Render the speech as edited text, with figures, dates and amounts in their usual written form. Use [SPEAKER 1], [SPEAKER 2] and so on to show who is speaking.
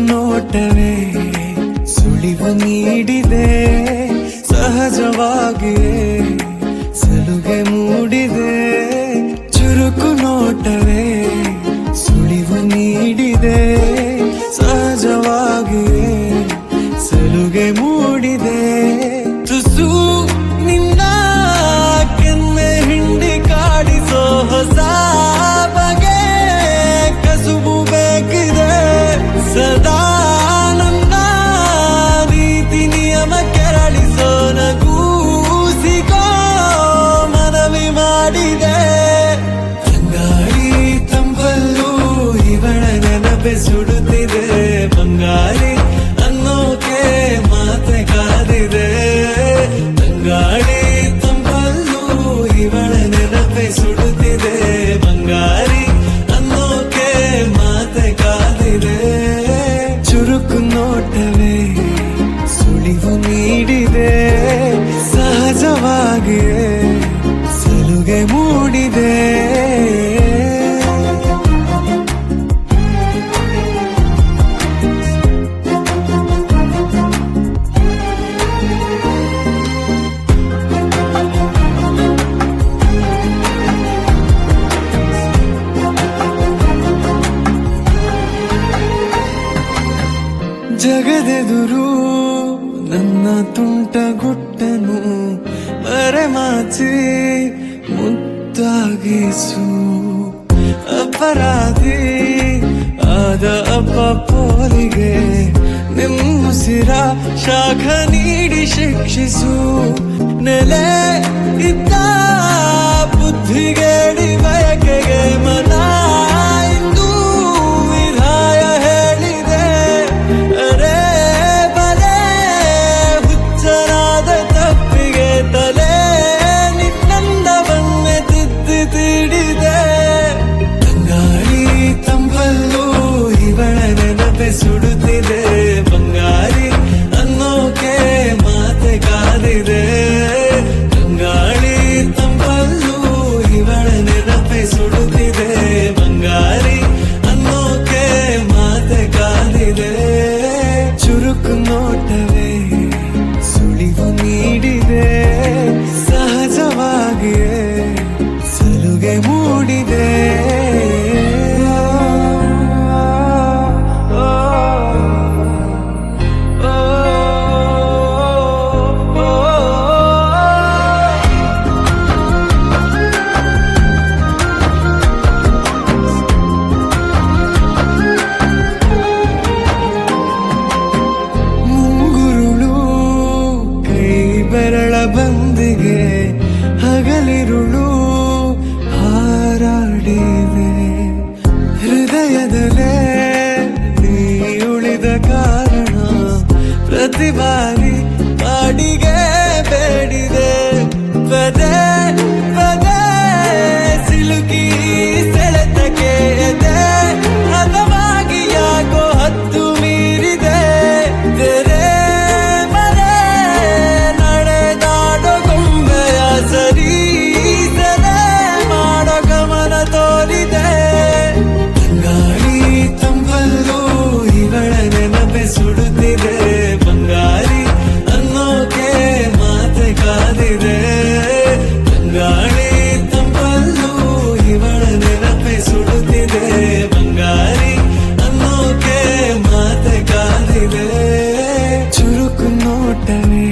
[SPEAKER 1] ನೋಟವೇ ಸುಳಿವು ನೀಡಿದೆ, ಸಹಜವಾಗಿಯೇ ಸಲುಗೆ ಮೂಡಿದೆ. ಚುರುಕು ನೋಟವೇ ಸುಳಿವು ನೀಡಿದೆ, ಸಹಜವಾಗಿಯೇ ಸಲುಗೆ ಮೂಡಿದೆ. ತುಸು ನಿನ್ನ ಕೆನ್ನೆ ಹಿಂಡಿ ಕಾಡಿಸೋ ಹೊಸ ಬಗೆ ಕಸುಬು ಬೇಕಿದೆ. ಸದಾ ನನ್ನ ರೀತಿ ನಿಯಮ ಕೆರಳಿಸೋ ನಗೂಸಿಗೋ ಮನವಿ ಮಾಡಿದೆ. ತಂಗಾಳಿ ತಂಪಲ್ಲೂ ಇವಳ ನೆನಪೆ ಸುಡುತ್ತಿದೆ. ಬಂಗಾರಿ ಅನ್ನೋಕೆ ಮಾತೆ ಕಾದಿದೆ. ತಂಗಾಳಿ ತಂಪಲ್ಲೂ ಇವಳ ನೆನಪೆ ಸುಡುತ್ತಿದೆ. ಬಂಗಾರಿ ಅನ್ನೋಕೆ ಮಾತೆ ಕಾದಿದೆ. ಚುರುಕು ನೋಟವೇ ಸುಳಿವು ನೀಡಿದೆ, ಸಹಜವಾಗಿಯೇ ಸಲುಗೆ ಮೂಡಿದೆ. ಜಗದೆದುರು ನನ್ನ ತುಂಟ ಗುಟ್ಟನು ಮರೆಮಾಚಿ ಮುದ್ದಾಗಿಸು. ಅಪರಾಧಿ ಆದ ಅಪ್ಪ ಪೋಲಿಗೆ ನಿಮ್ಮುಸಿರ ಶಾಖ ನೀಡಿ ಶಿಕ್ಷಿಸು. ನೆಲೆ ಇದ್ದ ಬುದ್ಧಿಗೇಡಿ ಬಯಕೆಗೆ ಮನ ಇಂದು ವಿಧಾಯ ಹೇಳಿದೆ. ಅರೆ ಬಲೆ ಹುಚ್ಚರಾದ ತಪ್ಪಿಗೆ ತಲೆ ನಿನ್ನಂದವನ್ನೇ ತಿದ್ದಿ ತೀಡಿದೆ. ತಂಗಾಳಿ ತಂಪಲ್ಲೂ ಇವಳ ನೆನಪೆ ಸುಡುತ್ತಿದೆ. ಬಂಗಾರಿ ಅನ್ನೋಕೆ ಮಾತೆ ಕಾದಿದೆ. ತಂಗಾಳಿ ತಂಪಲ್ಲೂ ಇವಳ ನೆನಪೆ ಸುಡುತ್ತಿದೆ. ಬಂಗಾರಿ ಅನ್ನೋಕೆ ಮಾತೆ ಕಾದಿದೆ. ಚುರುಕು ನೋಟವೇ ಸುಳಿವು ನೀಡಿದೆ, ಸಹಜವಾಗಿಯೇ ಸಲುಗೆ ಮೂಡಿದೆ. ಬಂದಿಗೆ ಹಗಲಿರುಳು ಹಾರಾಡಿದೆ. ಹೃದಯದಲ್ಲೇ ನೀ ಉಳಿದ ಕಾರಣ ಪ್ರತಿ ಬಾರಿ ಕಾಡಿಗೆ ಬೇಡಿದೆ. ಪದೇ ಪದೇ ಸಿಲುಕಿ ಸೆಳೆತಕ್ಕೆ ಎದೆ ಹದವಾಗಿ ಯಾಕೋ ಹತ್ತು ಮೀರಿದೆ. ತೆರೆ ಸರಿ ಸದೆ ಮಾಡೋ ಗಮನ ತೋರಿದೆ. ತಂಗಾಳಿ ತಂಪಲ್ಲೂ ಇವಳ ನೆನಪೆ ಸುಡುತ್ತಿದೆ. ಬಂಗಾರಿ ಅನ್ನೋಕೆ ಮಾತೆ ಕಾದಿದೆ. ತಂಗಾಳಿ ತಂಪಲ್ಲೂ ಇವಳ ನೆನಪೆ ಸುಡುತ್ತಿದೆ. ಬಂಗಾರಿ ಅನ್ನೋಕೆ ಮಾತೆ ಕಾದಿದೆ. ಚುರುಕು ನೋಟವೇ